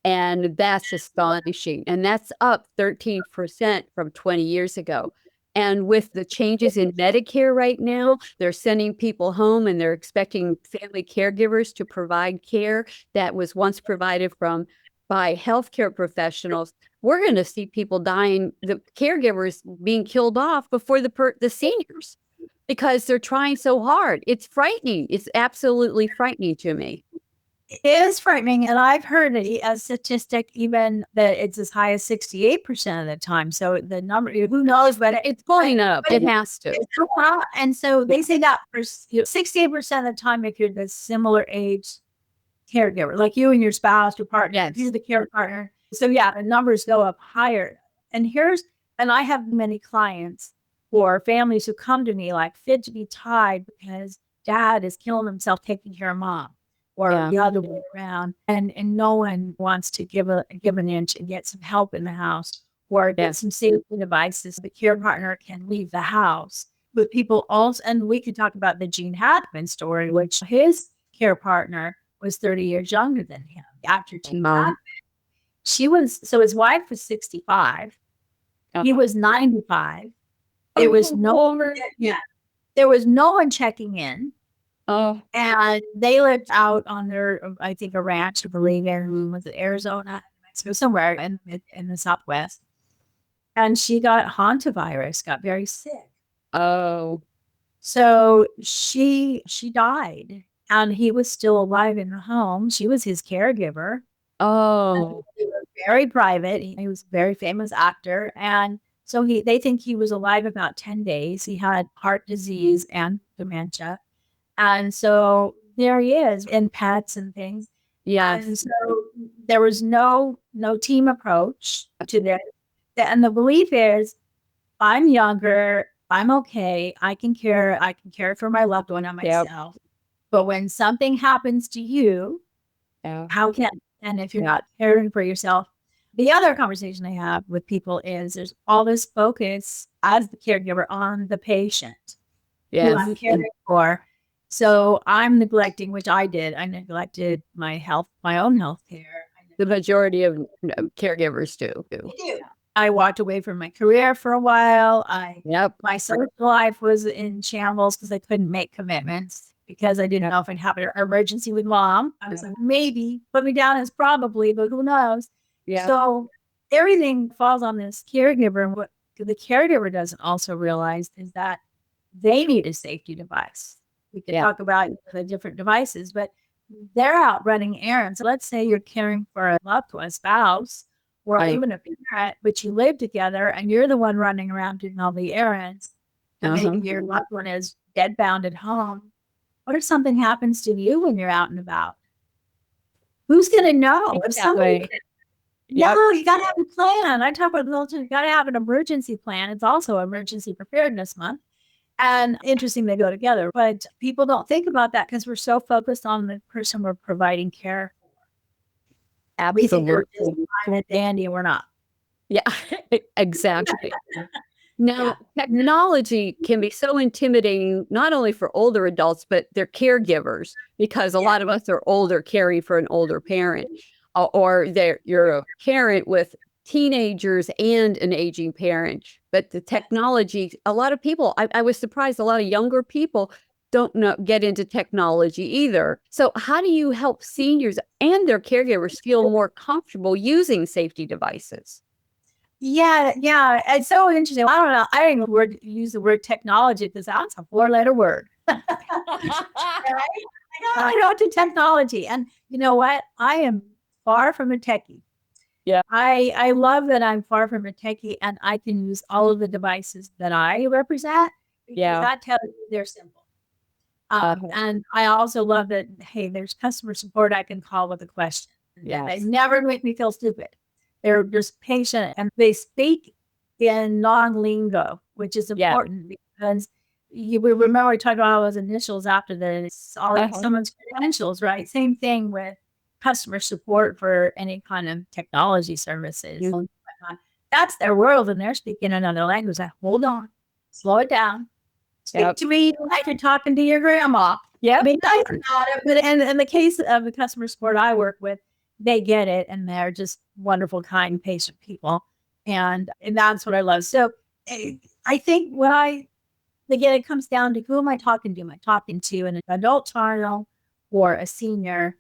And that's astonishing. And that's up 13% from 20 years ago. And with the changes in Medicare right now, they're sending people home, and they're expecting family caregivers to provide care that was once provided by healthcare professionals. We're going to see people dying, the caregivers being killed off before the seniors. because they're trying so hard. It's frightening. It's absolutely frightening to me. It is frightening. And I've heard a statistic even that it's as high as 68% of the time. So the number, who knows, but It's going up. It has to. it's so high. And so they say that for 68% of the time, if you're the similar age caregiver, like you and your spouse, your partner, Yes. you're the care partner. So yeah, the numbers go up higher. And I have many clients or families who come to me like fidgety tied because dad is killing himself taking care of mom, or the other way around. And no one wants to give an inch and get some help in the house or get some safety devices. The care partner can leave the house. But people also, and we could talk about the Gene Hackman story, which his care partner was 30 years younger than him. After Gene Hackman, so his wife was 65. He was 95. There was there was no one checking in. Oh, and they lived out on I think a ranch, I believe, was it Arizona, Mexico, somewhere in the Southwest. And she got hantavirus, got very sick. Oh, so she died, and he was still alive in the home. She was his caregiver. Oh, he was very private. He was a very famous actor, and so they think he was alive about 10 days. He had heart disease and dementia. And so there he is in pets and things. yes. And so there was no team approach to this. And the belief is, I'm younger, I'm okay, I can care for my loved one and myself. But when something happens to you, and if you're not caring for yourself, the other conversation I have with people is there's all this focus as the caregiver on the patient who I'm caring for. So I'm neglecting, which I did. I neglected my own health care. The majority of caregivers do. They do. I walked away from my career for a while. My social life was in shambles because I couldn't make commitments because I didn't know if I'd have an emergency with mom. I was like, maybe, put me down as probably, but who knows? Yeah. So everything falls on this caregiver. And what the caregiver doesn't also realize is that they need a safety device. We can talk about the different devices, but they're out running errands. Let's say you're caring for a loved one, a spouse, or even a parent, but you live together and you're the one running around doing all the errands. And maybe your loved one is deadbound at home. What if something happens to you when you're out and about? Who's going to know? If somebody, no, you got to have a plan. I talk about you got to have an emergency plan. It's also Emergency Preparedness Month. And interesting, they go together, but people don't think about that because we're so focused on the person we're providing care for. Absolutely. We think we're just dandy, and we're not. Yeah, exactly. Now, technology can be so intimidating, not only for older adults, but their caregivers, because a lot of us are older, caring for an older parent, or you're a parent with teenagers and an aging parent. But the technology, a lot of people, I was surprised, a lot of younger people don't get into technology either. So how do you help seniors and their caregivers feel more comfortable using safety devices? Yeah. It's so interesting. I don't know. I don't even use the word technology because that's a 4-letter word. Right? I know to technology. And you know what? I am far from a techie. Yeah. I love that I'm far from a techie and I can use all of the devices that I represent. Because that tells you they're simple. And I also love that, hey, there's customer support I can call with a question. They never make me feel stupid. They're just patient and they speak in non-lingo, which is important because we remember we talked about all those initials after someone's credentials, right? Same thing with customer support for any kind of technology services. That's their world and they're speaking another language. Hold on, slow it down. Speak to me like you're talking to your grandma. Yeah. I mean, nice about it. But in the case of the customer support I work with, they get it and they're just wonderful, kind, patient people. And that's what I love. So I think again, it comes down to who am I talking to? Am I talking to an adult child or a senior?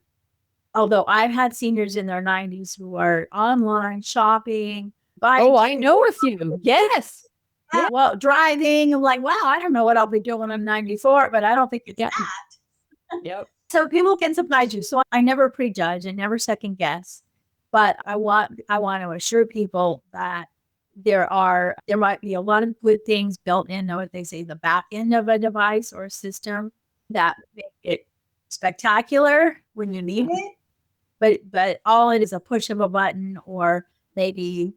Although I've had seniors in their 90s who are online shopping. I know a few. Yes. Yeah. Well, driving, I'm like, wow, I don't know what I'll be doing when I'm 94, but I don't think it's Yeah. that. Yep. So people can surprise you. So I never prejudge, I never second guess, but I want to assure people that there might be a lot of good things built in, know what they say, the back end of a device or a system that make it spectacular when you need it. But all it is a push of a button or maybe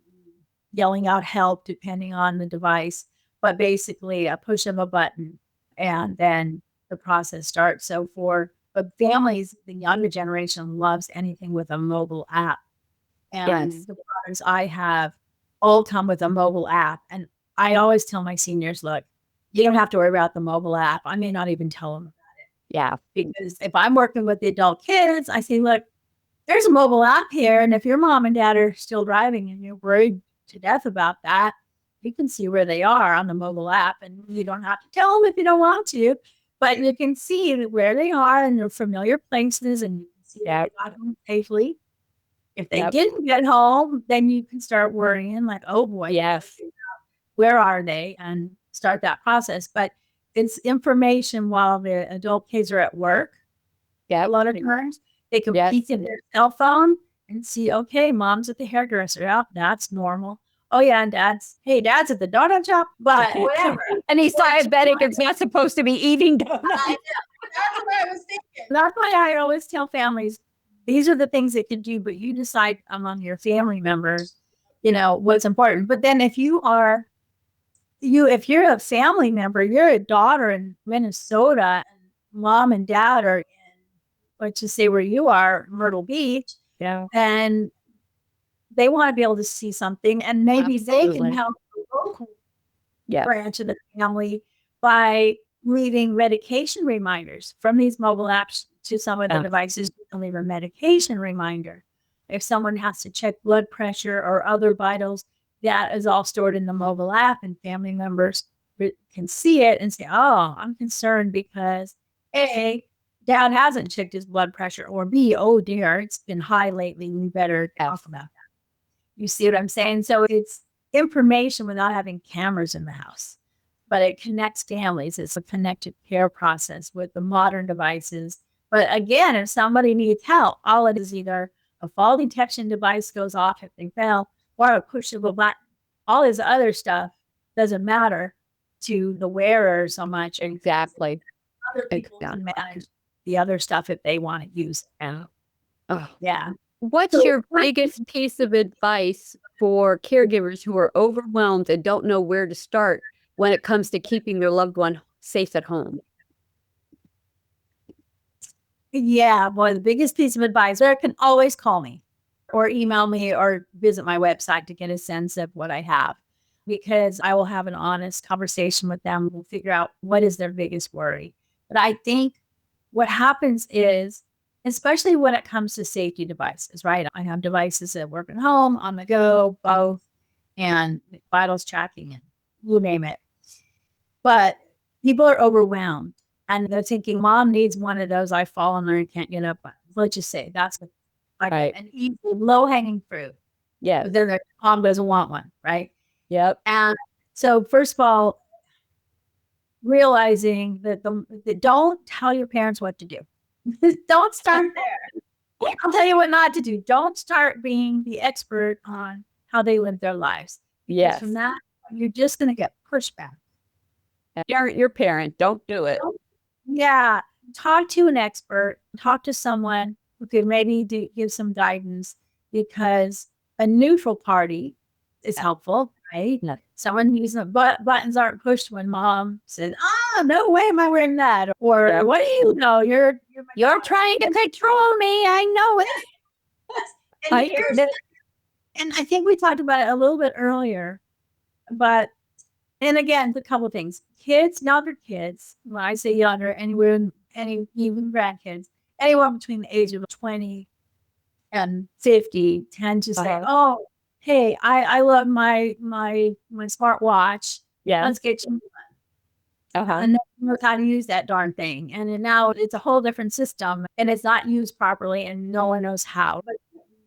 yelling out help depending on the device, but basically a push of a button and then the process starts. So but families, the younger generation loves anything with a mobile app. And Yes. the products I have all come with a mobile app. And I always tell my seniors, look, you don't have to worry about the mobile app. I may not even tell them Yeah. because if I'm working with the adult kids, I say, look, there's a mobile app here. And if your mom and dad are still driving and you're worried to death about that, you can see where they are on the mobile app. And you don't have to tell them if you don't want to, but you can see where they are in their familiar places and you can see that they got home safely. If they didn't get home, then you can start worrying like, oh boy, Yes. where are they? And start that process. But it's information while the adult kids are at work. Yeah. A lot of times they can Yes. peek in their cell phone and see, okay, mom's at the hairdresser. Yeah, that's normal. Oh yeah, and dad's at the donut shop, but whatever. And he's diabetic. It's not supposed to be eating donuts. I know. That's what I was thinking. That's why I always tell families, these are the things they can do, but you decide among your family members, what's important. But then if you're a family member, you're a daughter in Minnesota, and mom and dad are in, let's just say where you are, Myrtle Beach, and they want to be able to see something, and maybe they can help the local branch of the family by leaving medication reminders from these mobile apps to some of the devices. You can leave a medication reminder. If someone has to check blood pressure or other vitals, that is all stored in the mobile app, and family members can see it and say, oh, I'm concerned because A, dad hasn't checked his blood pressure, or B, oh dear, it's been high lately. We better talk about that. You see what I'm saying? So it's information without having cameras in the house, but it connects families. It's a connected care process with the modern devices. But again, if somebody needs help, all it is either a fall detection device goes off if they fell, or a push of a button. All this other stuff doesn't matter to the wearer so much. Exactly. Other people can manage the other stuff if they want to use it. Oh. Yeah. What's your biggest piece of advice for caregivers who are overwhelmed and don't know where to start when it comes to keeping their loved one safe at home? Yeah, boy, the biggest piece of advice, they can always call me or email me or visit my website to get a sense of what I have, because I will have an honest conversation with them. We'll figure out what is their biggest worry. But I think what happens is, especially when it comes to safety devices, right? I have devices that work at home, on the go, both, and vitals tracking, and you name it. But people are overwhelmed and they're thinking, mom needs one of those. I fall on her and can't get up. Let's just say that's an easy, low hanging fruit. Yeah. But then their mom doesn't want one, right? Yep. And so, first of all, realizing that don't tell your parents what to do. Don't start there. I'll tell you what not to do. Don't start being the expert on how they live their lives. Yes. From that, you're just going to get pushback. You're your parent. Don't do it. Yeah. Talk to an expert. Talk to someone who could maybe give some guidance, because a neutral party is helpful, right? No. Someone using buttons aren't pushed when mom says, "Oh, no way am I wearing that," or "What do you know? You're trying to control me. I know it." And I think we talked about it a little bit earlier, but and again, a couple of things. Kids, younger kids, when I say younger, even grandkids, anyone between the age of 20 and 50 tend to say, "Oh, hey, I love my smartwatch. Yeah. Let's get you one." And no one knows how to use that darn thing. And then now it's a whole different system and it's not used properly and no one knows how.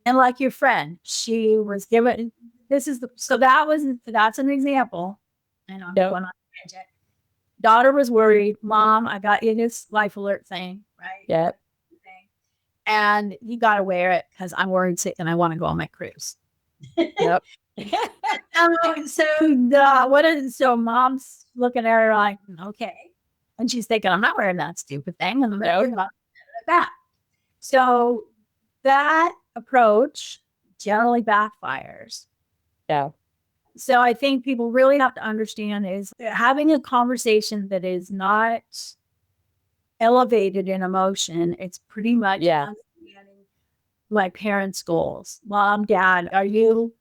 And like your friend, she was given, that's an example and I'm Yep. going on a tangent. Daughter was worried. Mom, I got you this life alert thing, right? Yep. And you got to wear it because I'm worried sick and I want to go on my cruise. Yep. So mom's looking at her like, okay. And she's thinking, I'm not wearing that stupid thing. And that. So that approach generally backfires. Yeah. So I think people really have to understand is having a conversation that is not elevated in emotion. It's pretty much understanding my parents' goals. Mom, Dad, are you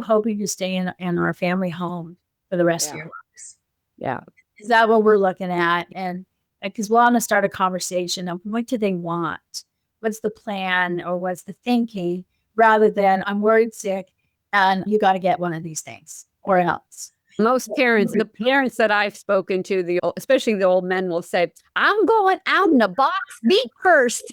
hoping to stay in our family home for the rest of your lives? Yeah. Is that what we're looking at? And because we want to start a conversation of what do they want? What's the plan or what's the thinking rather than I'm worried sick and you got to get one of these things or else. Most parents, the parents that I've spoken to, especially the old men, will say, I'm going out in a box feet first.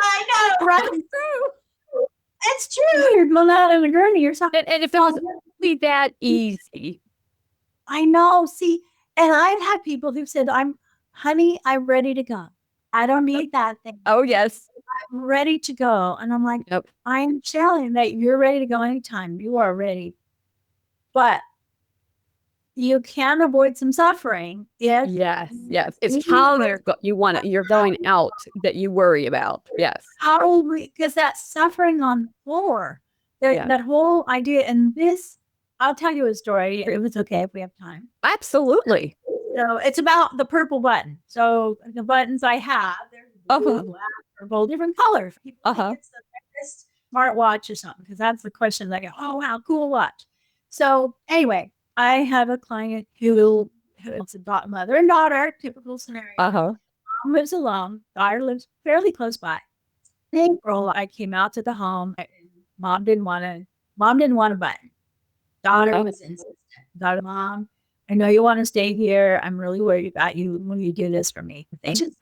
I know, right? It's true. It's true. You're going out on a gurney or something. And if it was only that easy. I know. See, and I've had people who said, honey, I'm ready to go. I don't need that thing. Oh, yes. I'm ready to go. And I'm like, yep. I'm telling that you're ready to go anytime. You are ready. But you can avoid some suffering. Yes. It's how you're going out that you worry about. Yes. Because that suffering on the floor, that whole idea. And this, I'll tell you a story if it's okay if we have time. Absolutely. So it's about the purple button. So the buttons I have, they're blue, black, purple, different colors. People think it's the best smartwatch or something because that's the question. They go, oh, wow, cool watch. So anyway, I have a client who's a mother and daughter, typical scenario. Mom lives alone. Daughter lives fairly close by. In April, I came out to the home. Mom didn't want a button. Daughter was insistent. Daughter, Mom, I know you want to stay here. I'm really worried about you when you do this for me.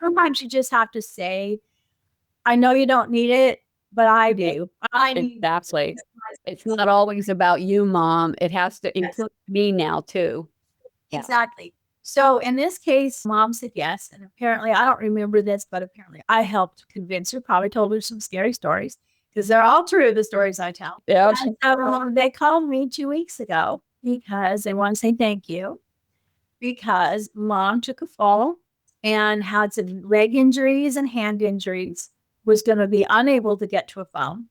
Sometimes you just have to say, I know you don't need it, but I do. I need exactly. It's not always about you, Mom. It has to include me now, too. Exactly. So in this case, Mom said yes. And apparently, I don't remember this, but apparently I helped convince her, probably told her some scary stories because they're all true, the stories I tell. Yeah. And so they called me 2 weeks ago because they want to say thank you because Mom took a fall and had some leg injuries and hand injuries, was going to be unable to get to a phone.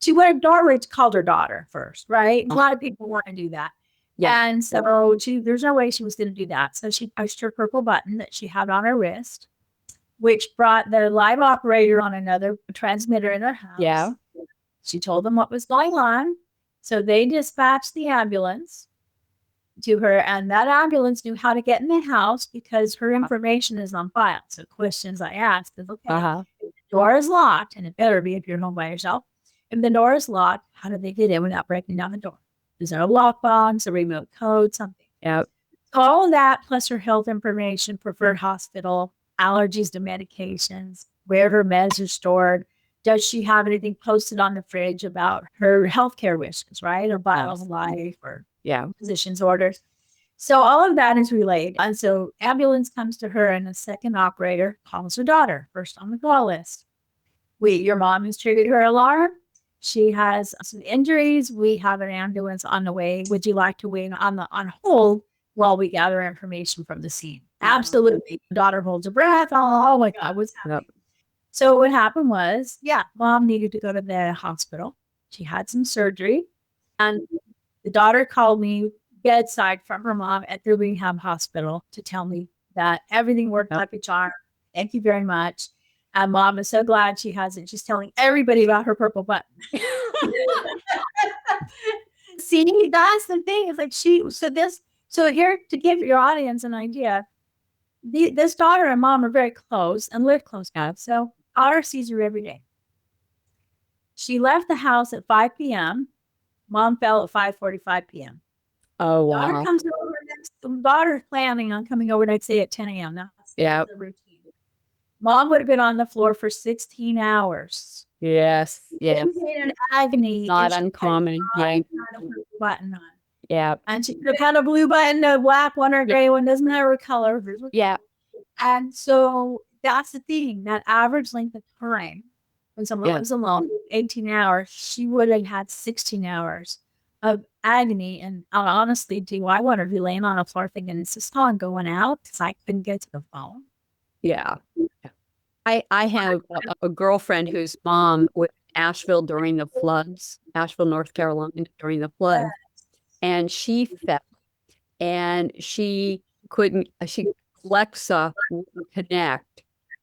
She would have called her daughter first, right? A lot of people want to do that. Yeah. And so there's no way she was going to do that. So she pushed her purple button that she had on her wrist, which brought the live operator on another transmitter in their house. Yeah. She told them what was going on. So they dispatched the ambulance to her, and that ambulance knew how to get in the house because her information is on file. So questions I asked is, okay, if the door is locked, and it better be if you're home by yourself. If the door is locked, how did they get in without breaking down the door? Is there a lockbox, a remote code, something? Yep. So all of that, plus her health information, preferred hospital, allergies to medications, where her meds are stored. Does she have anything posted on the fridge about her healthcare wishes, right? Or Bible of life or physician's orders. So all of that is relayed. And so ambulance comes to her and the second operator calls her daughter, first on the call list. Your mom has triggered her alarm. She has some injuries. We have an ambulance on the way. Would you like to wait on hold while we gather information from the scene? Absolutely. Daughter holds her breath. Oh my God, what's happening? So what happened was, Mom needed to go to the hospital. She had some surgery. And the daughter called me bedside from her mom at the rehab hospital to tell me that everything worked like a charm. Thank you very much. And Mom is so glad she has it. She's telling everybody about her purple button. See, that's the thing. It's like so here to give your audience an idea, this daughter and mom are very close and live close by. So daughter sees her every day. She left the house at 5 p.m. Mom fell at 5:45 p.m. Oh, wow. Daughter comes over daughter's planning on coming over next day at 10 a.m. Now, that's the routine. Mom would have been on the floor for 16 hours. Yes. In agony. Not uncommon. Right. Button on. Yeah. And she could have had a blue button, a black one, or a gray one, doesn't matter what color. Yeah. And so that's the thing, that average length of time when someone Yeah. lives alone, 18 hours, she would have had 16 hours of agony. And honestly, do I want to be laying on a floor thinking, is this phone going out? Because I couldn't get to the phone. Yeah. I have a girlfriend whose mom was in Asheville during the floods, Asheville, North Carolina during the floods, and she fell and she couldn't, Alexa wouldn't connect.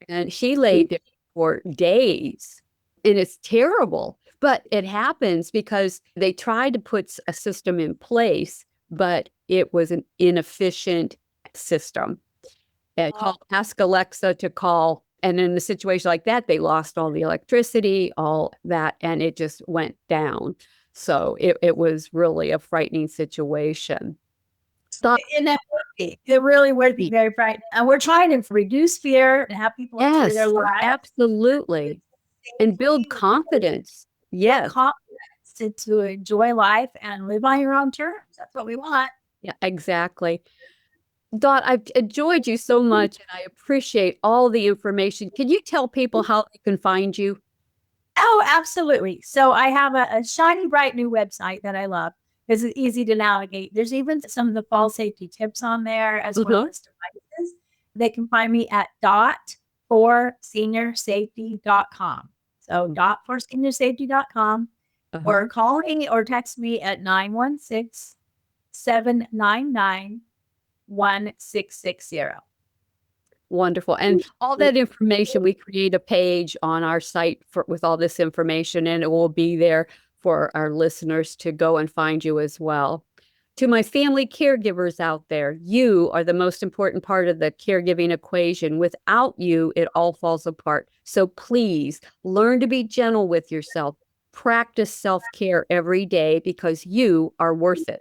And she laid there for days. And it's terrible. But it happens because they tried to put a system in place, but it was an inefficient system. Ask Alexa to call. And in a situation like that, they lost all the electricity, all that, and it just went down. So it was really a frightening situation. And that would be, it really would be very frightening. And we're trying to reduce fear and have people enjoy Yes, their lives. absolutely. And build confidence. Yes. Confidence to enjoy life and live on your own terms. That's what we want. Yeah, exactly. Dot, I've enjoyed you so much and I appreciate all the information. Can you tell people how they can find you? Oh, absolutely. So I have a shiny, bright new website that I love. It's easy to navigate. There's even some of the fall safety tips on there, as well as devices. They can find me at dot4seniorsafety.com. So dot4seniorsafety.com, or call me or text me at 916-799-1660. Wonderful. And all that information, we create a page on our site with all this information, and it will be there for our listeners to go and find you as well. To my family caregivers out there, you are the most important part of the caregiving equation. Without you, it all falls apart. So please learn to be gentle with yourself. Practice self-care every day because you are worth it.